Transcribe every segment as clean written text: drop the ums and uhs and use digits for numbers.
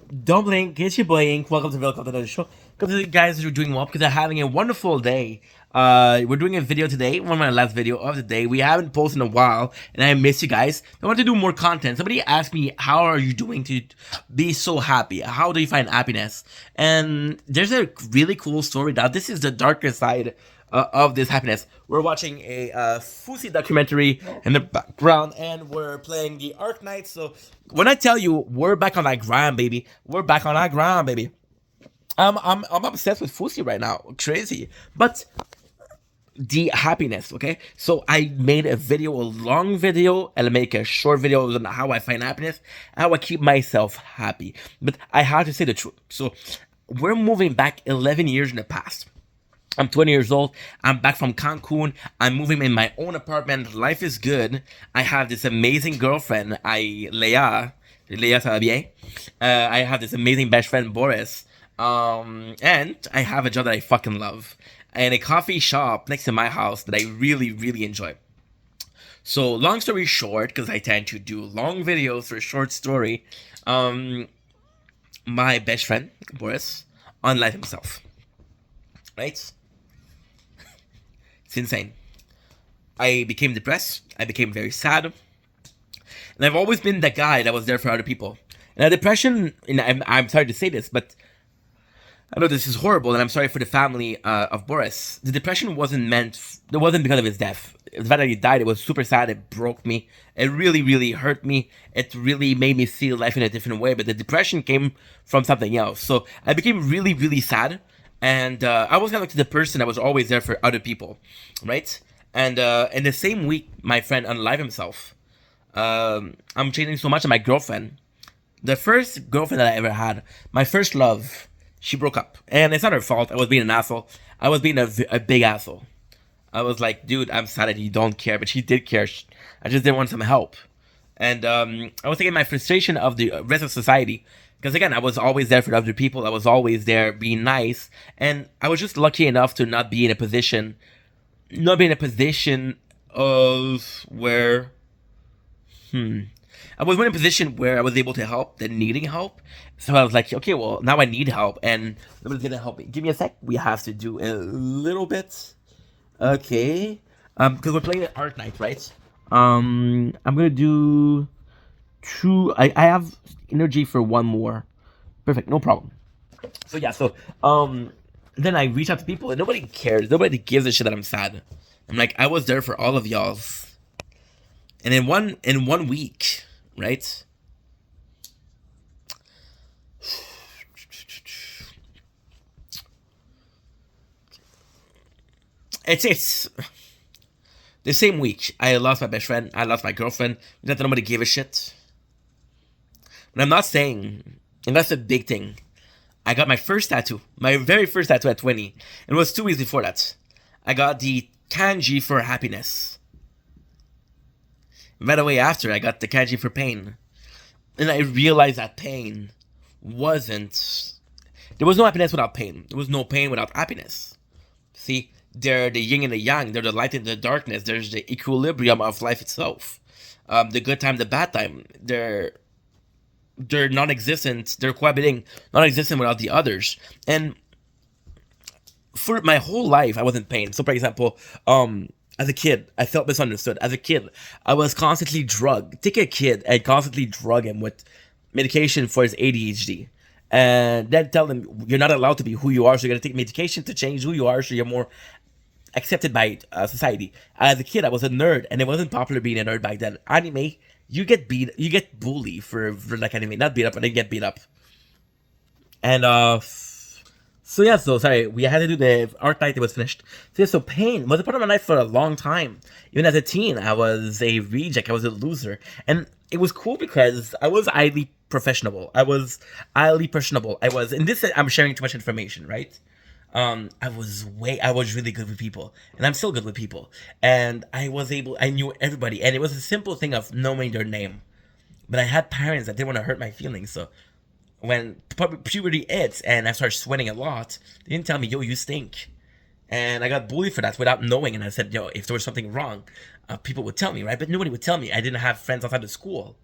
Don't blink, it's your boy Ink. Welcome to the show. Because you guys are doing well because they're having a wonderful day. We're doing a video today, one of my last video of the day. We haven't posted in a while, and I miss you guys. I want to do more content. Somebody asked me, how are you doing to be so happy? How do you find happiness? And there's a really cool story now. This is the darker side of this happiness. We're watching a Fusi documentary in the background, and we're playing the Ark Knights. So when I tell you we're back on that grind, baby, we're back on that grind, baby. I'm obsessed with Fusi right now, crazy. But the happiness, okay? So I made a video, a long video, and I make a short video on how I find happiness, how I keep myself happy. But I have to say the truth. So we're moving back 11 years in the past. I'm 20 years old. I'm back from Cancun. I'm moving in my own apartment. Life is good. I have this amazing girlfriend, Leia. Leia, ça va bien? I have this amazing best friend, Boris. And I have a job that I fucking love. And a coffee shop next to my house that I really, really enjoy. So, long story short, because I tend to do long videos for a short story, my best friend, Boris, unalive himself. Right? It's insane. I became depressed. I became very sad. And I've always been that guy that was there for other people. And depression, and I'm sorry to say this, but I know this is horrible, and I'm sorry for the family of Boris. The depression wasn't it wasn't because of his death. The fact that he died, it was super sad. It broke me. It really, really hurt me. It really made me see life in a different way. But the depression came from something else. So I became really, really sad. And I was kind of like the person that was always there for other people, right? And in the same week, my friend unalived himself. I'm changing so much. And my girlfriend, the first girlfriend that I ever had, my first love, she broke up. And it's not her fault. I was being an asshole. I was being a big asshole. I was like, dude, I'm sad that you don't care. But she did care. I just didn't want some help. And I was taking my frustration of the rest of society. Because again, I was always there for other people. I was always there being nice. And I was just lucky enough to not be in a position, of where, I was in a position where I was able to help the needing help. So I was like, okay, well, now I need help. And nobody's going to help me. Give me a sec. We have to do a little bit. Okay. Because we're playing the Ark Knight, right? I'm going to do two. I have energy for one more. Perfect, no problem. So yeah, then I reach out to people and nobody cares. Nobody gives a shit that I'm sad. I'm like, I was there for all of y'all. And in one week, right? It's the same week. I lost my best friend. I lost my girlfriend. That nobody gave a shit. And I'm not saying, and that's a big thing. I got my first tattoo, my very first tattoo at 20. And it was 2 weeks before that. I got the kanji for happiness. Right away after, I got the kanji for pain. And I realized that pain wasn't... There was no happiness without pain. There was no pain without happiness. See, they're the yin and the yang. They're the light and the darkness. There's the equilibrium of life itself. The good time, the bad time. They're non-existent. They're cohabiting, non-existent without the others. And for my whole life, I was in pain. So, for example, as a kid, I felt misunderstood. As a kid, I was constantly drugged. Take a kid and constantly drug him with medication for his ADHD. And then tell him, you're not allowed to be who you are, so you're going to take medication to change who you are so you're more accepted by society. As a kid, I was a nerd, and it wasn't popular being a nerd back then. Anime, you get bullied for like anime, not beat up, but then get beat up. And so sorry, we had to do the Ark Knight. It was finished. So yeah, so pain was a part of my life for a long time. Even as a teen, I was a reject. I was a loser, and it was cool because I was highly professional. I was highly personable. I was, and this I'm sharing too much information, right? I was really good with people, and I'm still good with people. And I knew everybody, and it was a simple thing of knowing their name. But I had parents that didn't want to hurt my feelings, so when puberty hits and I started sweating a lot, they didn't tell me, yo, you stink. And I got bullied for that without knowing. And I said, yo, if there was something wrong, people would tell me, right? But nobody would tell me. I didn't have friends outside of school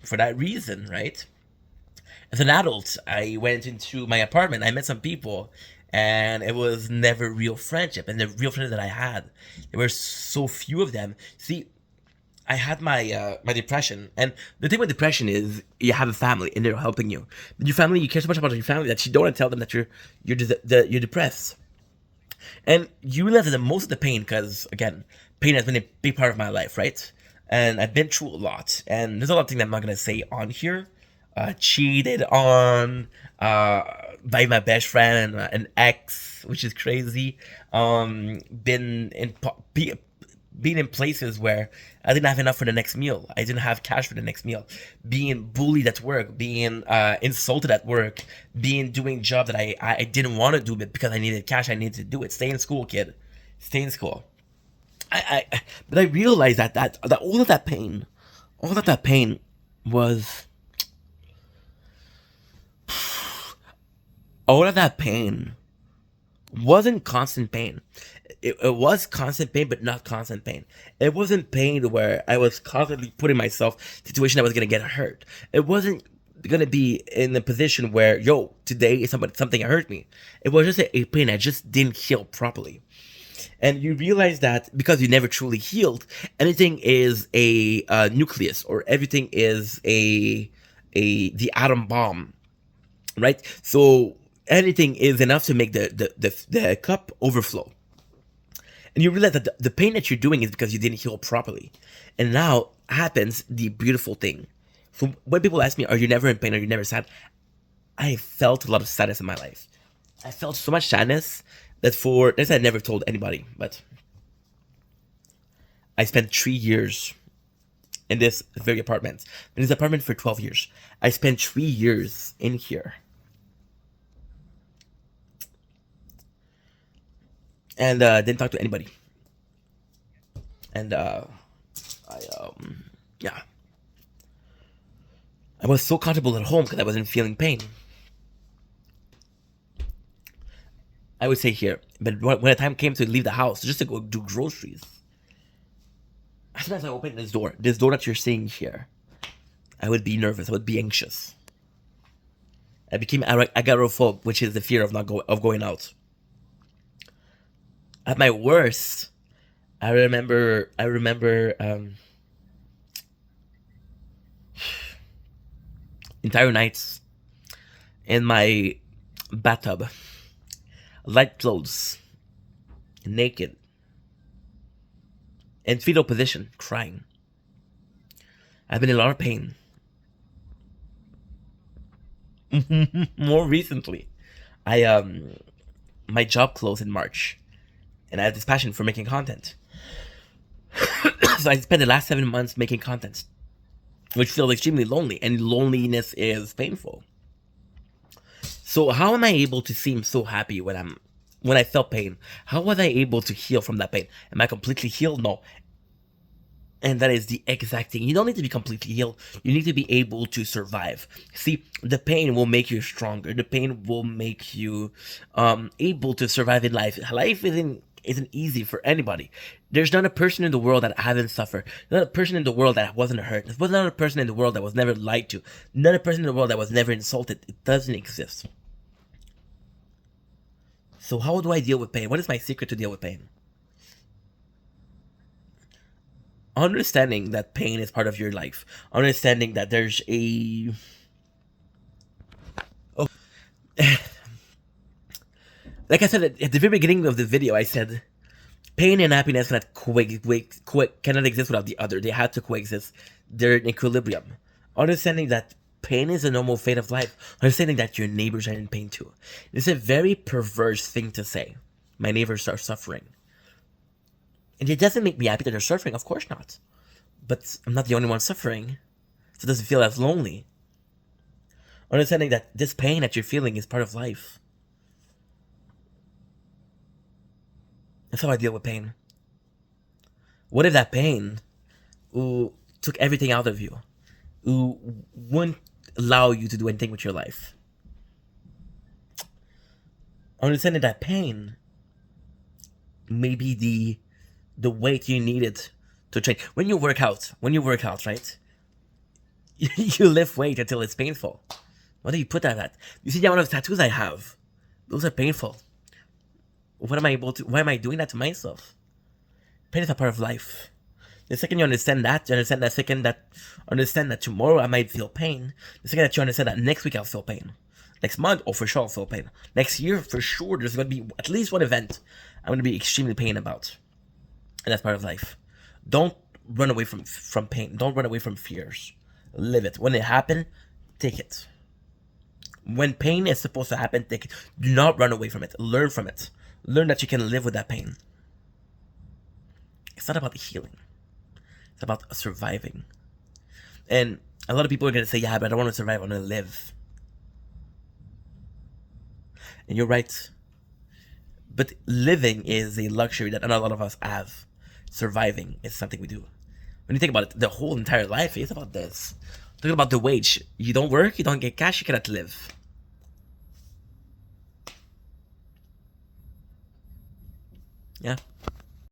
for that reason, right? as an adult, I went into my apartment. I met some people, and it was never real friendship. And the real friends that I had, there were so few of them. See, I had my depression, and the thing with depression is you have a family and they're helping you. But your family, you care so much about your family that you don't want to tell them that you're depressed, and you realize that most of the pain, because again, pain has been a big part of my life, right? And I've been through a lot, and there's a lot of things I'm not gonna say on here. Cheated on by my best friend and an ex, which is crazy. Been in being in places where I didn't have enough for the next meal. I didn't have cash for the next meal. Being bullied at work, being insulted at work, being doing job that I didn't want to do, but because I needed cash, I needed to do it. Stay in school, kid. Stay in school. But I realized that all of that pain was all of that pain wasn't constant pain. It was constant pain, but not constant pain. It wasn't pain where I was constantly putting myself in a situation I was gonna get hurt. It wasn't gonna be in a position where, yo, today something hurt me. It was just a pain I just didn't heal properly. And you realize that because you never truly healed, anything is a nucleus, or everything is the atom bomb, right? So anything is enough to make the cup overflow. And you realize that the pain that you're doing is because you didn't heal properly. And now happens the beautiful thing. So when people ask me, are you never in pain? Are you never sad? I felt a lot of sadness in my life. I felt so much sadness that for this I never told anybody, but I spent 3 years in this very apartment. In this apartment for 12 years. I spent 3 years in here. And didn't talk to anybody. And yeah, I was so comfortable at home because I wasn't feeling pain. I would say here, but when the time came to leave the house, just to go do groceries, as soon as I opened this door that you're seeing here, I would be nervous. I would be anxious. I became agoraphobe, which is the fear of going out. At my worst, I remember entire nights in my bathtub, light clothes, naked, in fetal position, crying. I've been in a lot of pain. More recently, my job closed in March, and I have this passion for making content. So I spent the last 7 months making content, which feels extremely lonely, and loneliness is painful. So how am I able to seem so happy when I felt pain? How was I able to heal from that pain? Am I completely healed? No. And that is the exact thing. You don't need to be completely healed. You need to be able to survive. See, the pain will make you stronger. The pain will make you able to survive in life. Life isn't easy for anybody. There's not a person in the world that hasn't suffered. Not a person in the world that wasn't hurt. There's not a person in the world that was never lied to. Not a person in the world that was never insulted. It doesn't exist. So how do I deal with pain? What is my secret to deal with pain? Understanding that pain is part of your life. Understanding that there's a... Oh. Like I said at the very beginning of the video, I said pain and happiness cannot exist without the other. They have to coexist. They're in equilibrium. Understanding that pain is a normal fate of life. Understanding that your neighbors are in pain too. It's a very perverse thing to say. My neighbors are suffering. And it doesn't make me happy that they're suffering, of course not. But I'm not the only one suffering, so it doesn't feel as lonely. Understanding that this pain that you're feeling is part of life. That's how I deal with pain. What if that pain took everything out of you? Wouldn't allow you to do anything with your life? Understanding that pain may be the weight you needed to train. When you work out, right? You lift weight until it's painful. What do you put that at? You see the amount of tattoos I have? Those are painful. Why am I doing that to myself? Pain is a part of life. The second you understand that, understand that tomorrow I might feel pain. The second that you understand that next week I'll feel pain. Next month, for sure I'll feel pain. Next year, for sure, there's going to be at least one event I'm going to be extremely pain about. And that's part of life. Don't run away from pain. Don't run away from fears. Live it. When it happens, take it. When pain is supposed to happen, take it. Do not run away from it. Learn from it. Learn that you can live with that pain. It's not about healing. It's about surviving. And a lot of people are going to say, yeah, but I don't want to survive. I want to live. And you're right. But living is a luxury that not a lot of us have. Surviving is something we do. When you think about it, the whole entire life is about this. Think about the wage. You don't work, you don't get cash, you cannot live. Yeah.